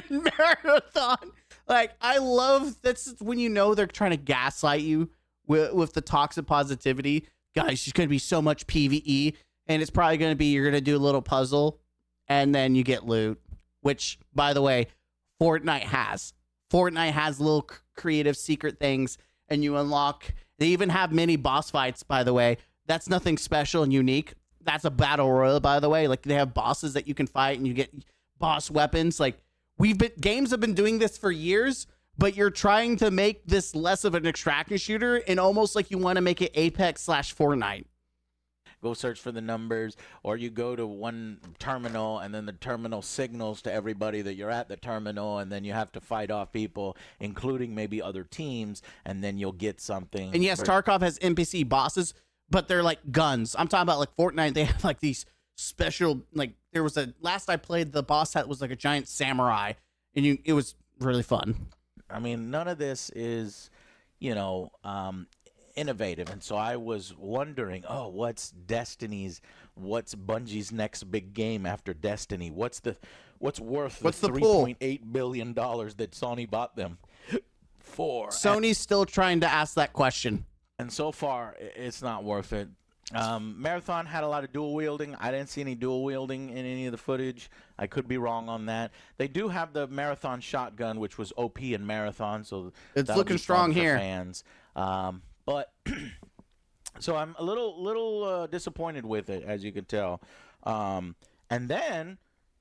in Marathon. Like I love that's when you know they're trying to gaslight you with the toxic positivity. Guys, there's gonna be so much PvE, and it's probably gonna be you're gonna do a little puzzle, and then you get loot. Which, by the way, Fortnite has. Fortnite has little creative secret things, and you unlock. They even have mini boss fights, by the way. That's nothing special and unique. That's a battle royale, by the way. Like they have bosses that you can fight, and you get boss weapons. Like games have been doing this for years, but you're trying to make this less of an extraction shooter, and almost like you want to make it Apex/Fortnite. Go search for the numbers, or you go to one terminal and then the terminal signals to everybody that you're at the terminal, and then you have to fight off people, including maybe other teams, and then you'll get something. And yes, Tarkov has NPC bosses, but they're like guns. I'm talking about like Fortnite. They have like these special, like there was last I played, the boss that was like a giant samurai, and it was really fun. I mean, none of this is, innovative, and so I was wondering, what's Bungie's next big game after Destiny? What's worth the $3.8 billion that Sony bought them for? Sony's still trying to ask that question, and so far it's not worth it. Marathon had a lot of dual wielding. I didn't see any dual wielding in any of the footage. I could be wrong on that. They do have the Marathon shotgun, which was OP in Marathon, so it's looking strong here. Fans. But so I'm a little disappointed with it, as you can tell. And then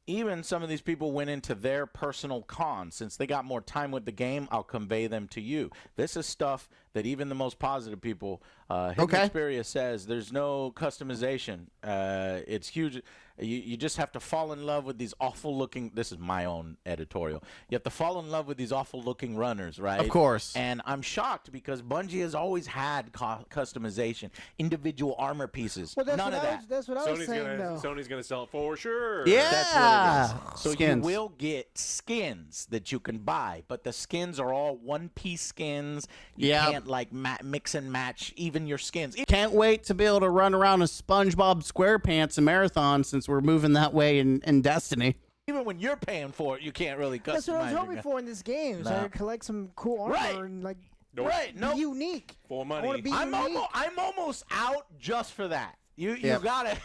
even some of these people went into their personal cons. Since they got more time with the game, I'll convey them to you. This is stuff that even the most positive people, Hidden Xperia says, there's no customization. It's huge. You just have to fall in love with these awful-looking. This is my own editorial. You have to fall in love with these awful-looking runners, right? Of course. And I'm shocked because Bungie has always had customization, individual armor pieces. Well, that's None of that. That's what I was saying, though. Sony's gonna sell it for sure. Yeah. That's what it is. So Skins. you will get skins that you can buy, but the skins are all one-piece skins. You can't like mix and match even your skins. Can't wait to be able to run around in SpongeBob SquarePants and Marathon since we're moving that way in Destiny. Even when you're paying for it, you can't really customize. That's what I was hoping your for in this game. So I collect some cool armor Right. and like Right. unique. For money. I wanna be I'm unique. I'm almost out just for that. You Yep. gotta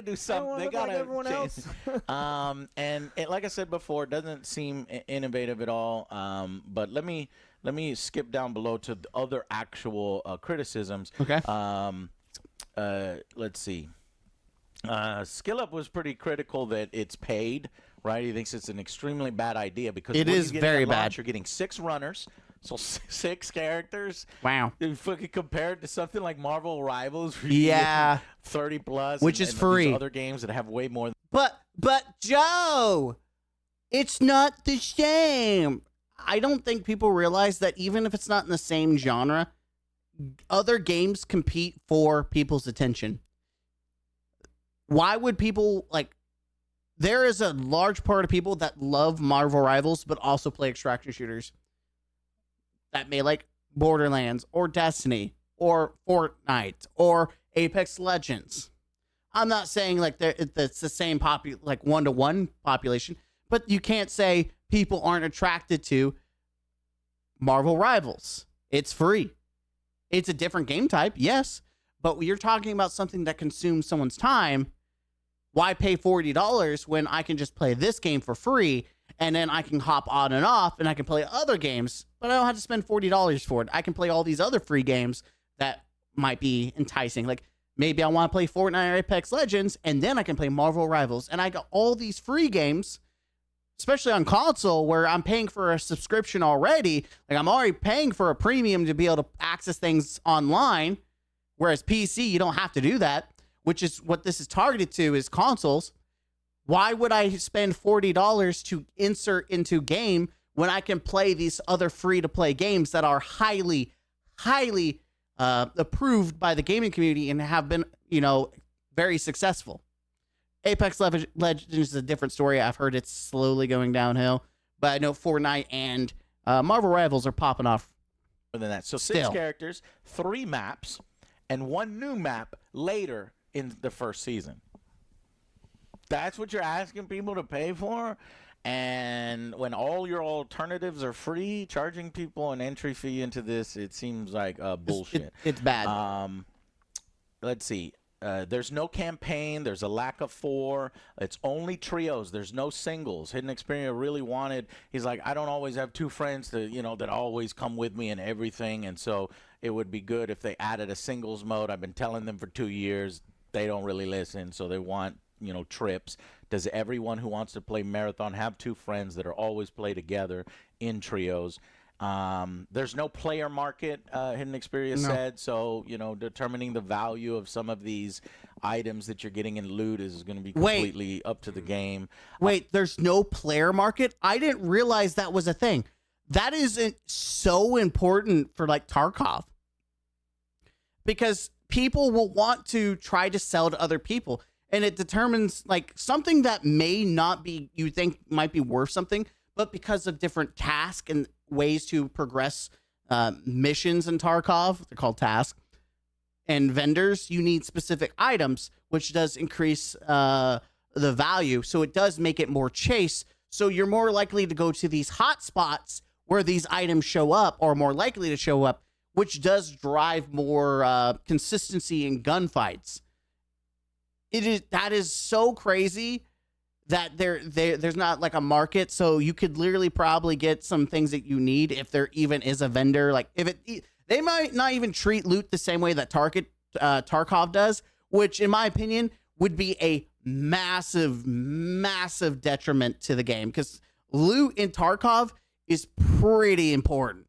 do something. They look gotta like everyone change. else. And it, like I said before, it doesn't seem innovative at all. But let me skip down below to the other actual criticisms. Okay. Let's see. SkillUp was pretty critical that it's paid, right? He thinks it's an extremely bad idea because It what is you get very at launch, bad. You're getting 6 runners, so 6 characters. Wow. If you fucking compare it to something like Marvel Rivals, where you Yeah. get 30 plus, Which and is these free. other games that have way more. But Joe, it's not the same. I don't think people realize that even if it's not in the same genre, other games compete for people's attention. Why would people there is a large part of people that love Marvel Rivals but also play extraction shooters that may like Borderlands or Destiny or Fortnite or Apex Legends. I'm not saying it's the same 1-to-1 population, but you can't say people aren't attracted to Marvel Rivals. It's free. It's a different game type, yes, but you're talking about something that consumes someone's time. Why pay $40 when I can just play this game for free and then I can hop on and off and I can play other games, but I don't have to spend $40 for it. I can play all these other free games that might be enticing. Like maybe I want to play Fortnite or Apex Legends and then I can play Marvel Rivals. And I got all these free games, especially on console where I'm paying for a subscription already. Like I'm already paying for a premium to be able to access things online. Whereas PC, you don't have to do that, which is what this is targeted to is consoles. Why would I spend $40 to insert into game when I can play these other free to play games that are highly, highly approved by the gaming community and have been, very successful. Apex Legends is a different story. I've heard it's slowly going downhill, but I know Fortnite and Marvel Rivals are popping off. More than that. So Still. 6 characters, 3 maps, and 1 new map later in the first season. That's what you're asking people to pay for? And when all your alternatives are free, charging people an entry fee into this, it seems like bullshit. It's bad. Let's see. There's no campaign. There's a lack of 4. It's only trios. There's no singles. Hidden Experience really wanted. He's like, I don't always have 2 friends that always come with me and everything. And so it would be good if they added a singles mode. I've been telling them for 2 years. They don't really listen, so they want trips. Does everyone who wants to play Marthon have 2 friends that are always play together in trios? There's no player market, Hidden Experience said, so determining the value of some of these items that you're getting in loot is going to be completely up to the game. Wait, there's no player market? I didn't realize that was a thing. That isn't so important for like Tarkov, because people will want to try to sell to other people, and it determines like something that may not be, you think might be worth something, but because of different tasks and ways to progress missions in Tarkov, they're called tasks, and vendors, you need specific items, which does increase the value. So it does make it more chase. So you're more likely to go to these hot spots where these items show up, or more likely to show up, which does drive more consistency in gunfights. That is so crazy that there's not like a market, so you could literally probably get some things that you need if there even is a vendor. Like they might not even treat loot the same way that Tarkov does, which in my opinion would be a massive detriment to the game, because loot in Tarkov is pretty important.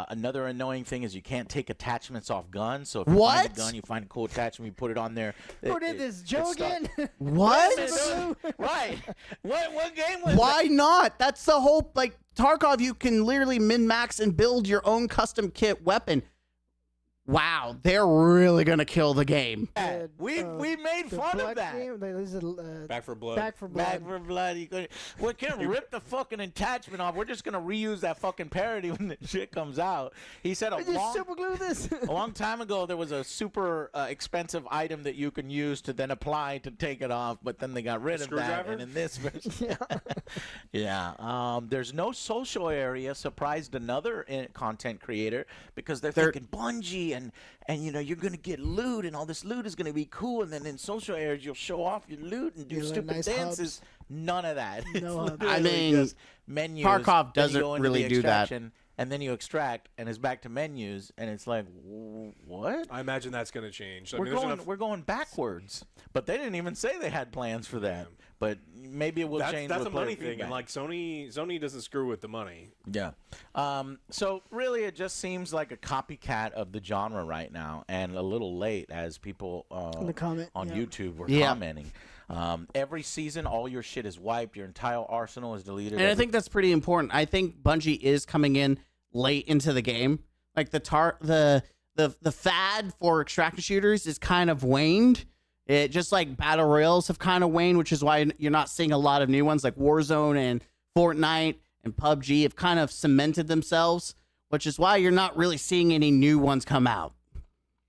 Another annoying thing is you can't take attachments off guns. So if you find a gun, you find a cool attachment, you put it on there. Who did this? Joe again? What? Right. What game was Why not? That's the whole, like, Tarkov, you can literally min-max and build your own custom kit weapon. Wow, they're really going to kill the game. We made fun of that. Back for Blood. Back for Blood. We can't rip the fucking attachment off. We're just going to reuse that fucking parody when the shit comes out. He said super glue this. a long time ago there was a super expensive item that you can use to then apply to take it off, but then they got rid of that. And in this version, there's no social area. Surprised another content creator, because they're thinking Bungie and you're gonna get loot, and all this loot is gonna be cool, and then in social areas you'll show off your loot and do stupid nice dances. Hubs. None of that. No, I mean, just menus. Tarkov doesn't really do that. And then you extract, and it's back to menus, and it's like, what? I imagine that's going to change. We're going backwards, but they didn't even say they had plans for that. But maybe it will change. That's with a money player thing, and like Sony doesn't screw with the money. Yeah. So really, it just seems like a copycat of the genre right now, and a little late, as people in the comment on YouTube were commenting. Every season, all your shit is wiped. Your entire arsenal is deleted. And I think that's pretty important. I think Bungie is coming in late into the game. Like the fad for extraction shooters is kind of waned. It just like battle royals have kind of waned, which is why you're not seeing a lot of new ones like Warzone and Fortnite and PUBG have kind of cemented themselves, which is why you're not really seeing any new ones come out.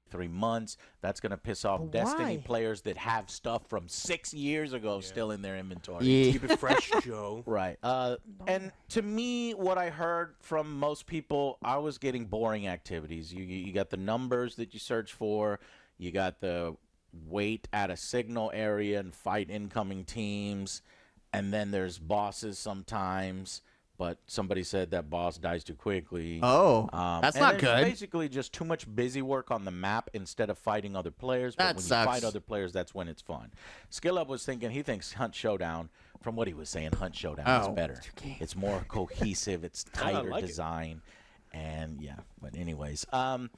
3 months. That's going to piss off Destiny players that have stuff from 6 years ago still in their inventory. Yeah. Keep it fresh, Joe. Right. And to me, what I heard from most people, I was getting boring activities. You got the numbers that you search for. You got the wait at a signal area and fight incoming teams. And then there's bosses sometimes. But somebody said that boss dies too quickly. Oh, that's not good. Basically, just too much busy work on the map instead of fighting other players. But when you fight other players, that's when it's fun. Skill Up was thinking he thinks Hunt Showdown, from what he was saying, Hunt Showdown is better. It's more cohesive. It's tighter design. And yeah, but anyways. And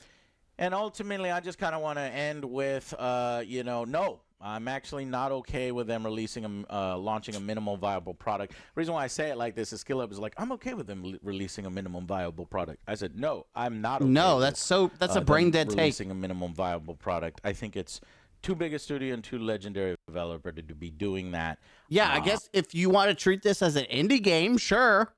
ultimately, I just kind of want to end with, no, I'm actually not okay with them releasing launching a minimum viable product. The reason why I say it like this is Skill Up is like, I'm okay with them releasing a minimum viable product. I said, no, I'm not okay No, with, that's a brain dead take. releasing a minimum viable product. I think it's too big a studio and too legendary developer to be doing that. Yeah, I guess if you want to treat this as an indie game, sure.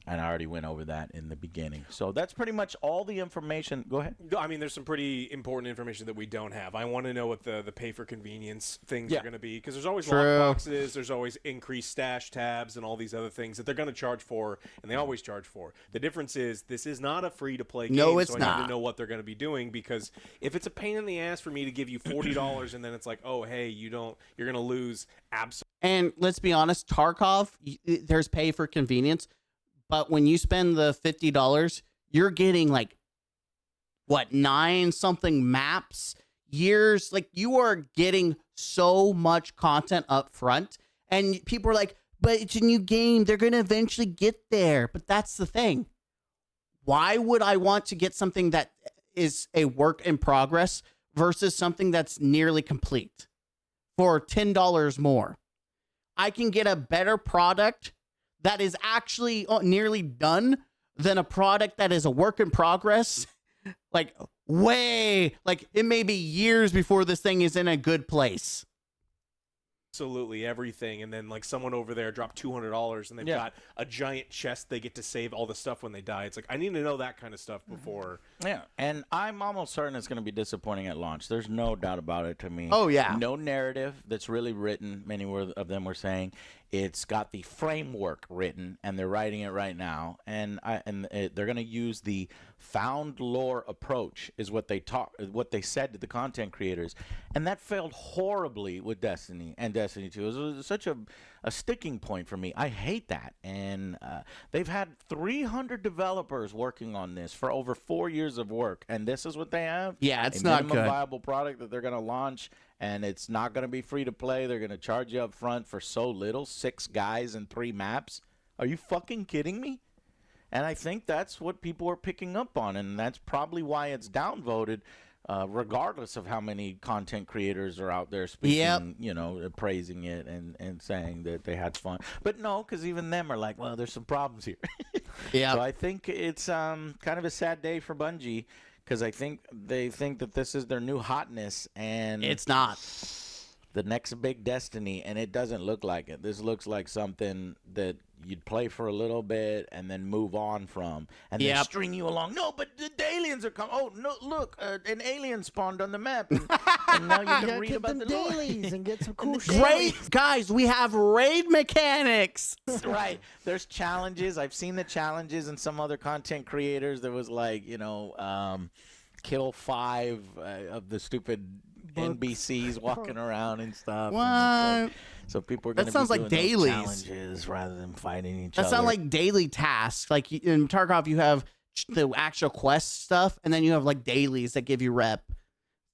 And I already went over that in the beginning. So that's pretty much all the information. Go ahead. I mean, there's some pretty important information that we don't have. I want to know what the pay for convenience things are going to be, because there's always lock boxes, there's always increased stash tabs, and all these other things that they're going to charge for, and they always charge for. The difference is this is not a free-to-play game, no, it's so I not. need to know what they're going to be doing, because if it's a pain in the ass for me to give you $40 and then it's like, oh, hey, you're going to lose absolutely. And let's be honest, Tarkov, there's pay for convenience. But when you spend the $50, you're getting like, what, 9-something maps, years? Like, you are getting so much content up front. And people are like, but it's a new game. They're going to eventually get there. But that's the thing. Why would I want to get something that is a work in progress versus something that's nearly complete for $10 more? I can get a better product that is actually nearly done than a product that is a work in progress. Like, it may be years before this thing is in a good place. Absolutely everything, and then like someone over there dropped $200 and they've got a giant chest they get to save all the stuff when they die. It's like, I need to know that kind of stuff before. Yeah, and I'm almost certain it's going to be disappointing at launch. There's no doubt about it to me. Oh, yeah. No narrative that's really written, many of them were saying. It's got the framework written, and they're writing it right now. And they're going to use the found lore approach, is what they said to the content creators, and that failed horribly with Destiny and Destiny 2. It was such a sticking point for me. I hate that. And they've had 300 developers working on this for over 4 years of work, and this is what they have. Yeah, it's a not minimum good. viable product that they're going to launch. And it's not going to be free to play. They're going to charge you up front for so little, 6 guys and 3 maps. Are you fucking kidding me? And I think that's what people are picking up on, and that's probably why it's downvoted, regardless of how many content creators are out there speaking, praising it and saying that they had fun. But no, because even them are like, well, there's some problems here. Yeah. So I think it's kind of a sad day for Bungie, because I think they think that this is their new hotness, and It's not. the next big Destiny, and it doesn't look like it. This looks like something that you'd play for a little bit and then move on from, and then string you along. No, but the aliens are coming. Oh, no, look, an alien spawned on the map, and now you can read get about them the lore. dailies and get some cool shit. Great, guys, we have raid mechanics. Right. There's challenges. I've seen the challenges in some other content creators. There was like, kill 5 of the stupid NBCs walking around and stuff. What? And so people are going to be sounds like doing dailies. those challenges rather than fighting each That other. sounds like daily tasks. Like in Tarkov, you have the actual quest stuff, and then you have like dailies that give you rep.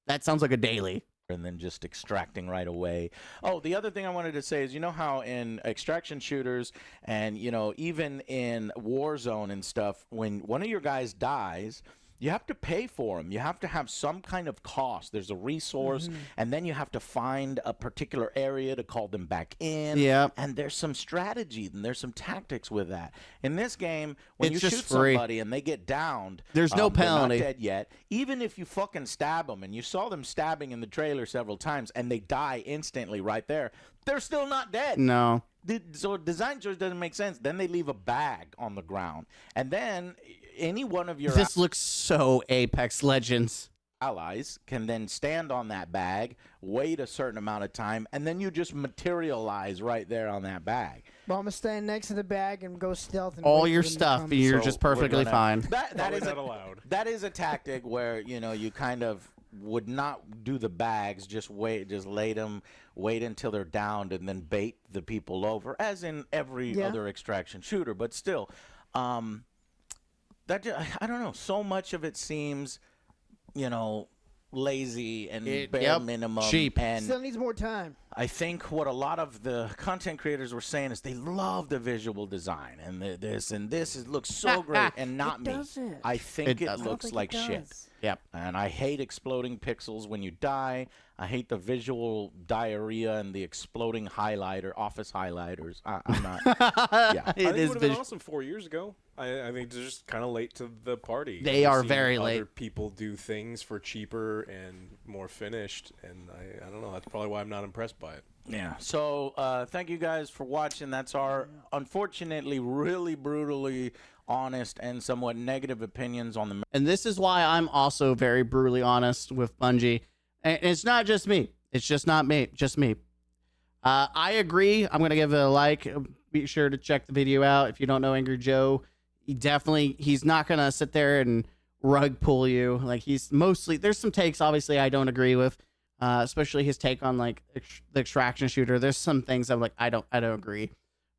That sounds like a daily. And then just extracting right away. Oh, the other thing I wanted to say is, you know how in extraction shooters and, even in Warzone and stuff, when one of your guys dies, you have to pay for them. You have to have some kind of cost. There's a resource, and then you have to find a particular area to call them back in. Yeah. And there's some strategy and there's some tactics with that. In this game, when It's you just shoot free. somebody and they get downed, There's no penalty. They're not dead yet. Even if you fucking stab them, and you saw them stabbing in the trailer several times, and they die instantly right there, they're still not dead. No. So design choice doesn't make sense. Then they leave a bag on the ground, and then any one of your This looks so Apex Legends. allies can then stand on that bag, wait a certain amount of time, and then you just materialize right there on that bag. Well, I'm gonna stand next to the bag and go stealth. And All wait your for them to stuff, come. and you're So just we're perfectly gonna- fine. That Probably is not allowed. That is a tactic where you kind of would not do the bags. Just wait until they're downed, and then bait the people over, as in every other extraction shooter. But still, I don't know. So much of it seems, lazy and bare minimum, cheap. and Still needs more time. I think what a lot of the content creators were saying is they love the visual design and this looks so great, and not me. doesn't. I think It it doesn't. looks like shit. Yep. And I hate exploding pixels when you die. I hate the visual diarrhea and the exploding office highlighters. I'm not. Yeah. I think it would have been awesome 4 years ago. I think they're just kind of late to the party. They are seen very other late. People do things for cheaper and more finished, and I don't know. That's probably why I'm not impressed by it. Yeah. So thank you guys for watching. That's our, unfortunately, really brutally honest and somewhat negative opinions on the. And this is why I'm also very brutally honest with Bungie. And it's not just me. It's just not me. Just me. I agree. I'm going to give it a like. Be sure to check the video out. If you don't know Angry Joe, he's not going to sit there and rug pull you. Like, he's mostly, there's some takes, obviously, I don't agree with. Especially his take on like the extraction shooter. There's some things I'm like, I don't agree.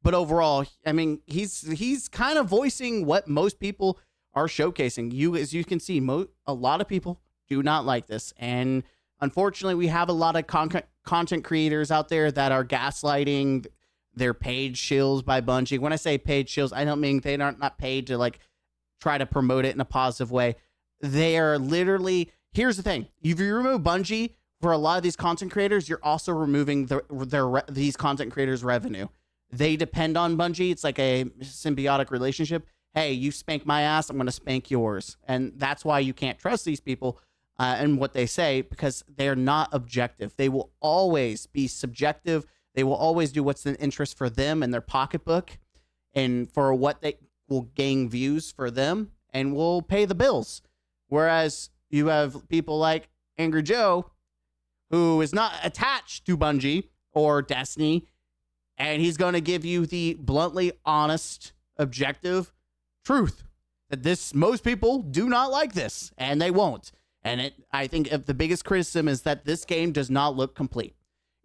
But overall, I mean, he's kind of voicing what most people are showcasing. As you can see, a lot of people do not like this. And unfortunately, we have a lot of content creators out there that are gaslighting their paid shills by Bungie. When I say paid shills, I don't mean they are not paid to like try to promote it in a positive way. They are literally, here's the thing. If you remove Bungie, for a lot of these content creators, you're also removing these content creators' revenue. They depend on Bungie. It's like a symbiotic relationship. Hey, you spank my ass, I'm going to spank yours. And that's why you can't trust these people and what they say, because they're not objective. They will always be subjective. They will always do what's in interest for them and their pocketbook and for what they will gain views for them and will pay the bills. Whereas you have people like Angry Joe, who is not attached to Bungie or Destiny, and he's going to give you the bluntly honest, objective truth that most people do not like this, and they won't. And I think the biggest criticism is that this game does not look complete.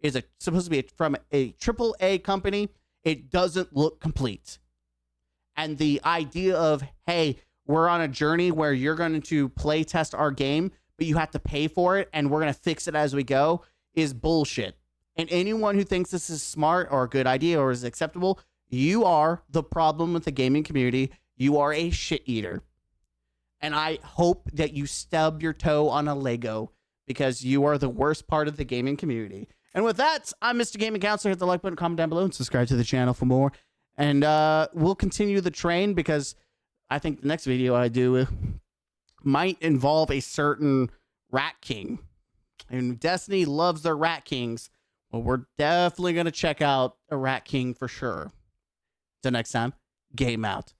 It's supposed to be from a AAA company. It doesn't look complete. And the idea of, hey, we're on a journey where you're going to play test our game, but you have to pay for it, and we're going to fix it as we go, is bullshit. And anyone who thinks this is smart or a good idea or is acceptable, you are the problem with the gaming community. You are a shit eater. And I hope that you stub your toe on a Lego, because you are the worst part of the gaming community. And with that, I'm Mr. Gaming Counselor. Hit the like button, comment down below, and subscribe to the channel for more. And we'll continue the train, because I think the next video I do might involve a certain Rat King. And Destiny loves their Rat Kings. Well, we're definitely going to check out a Rat King for sure. Till next time, game out.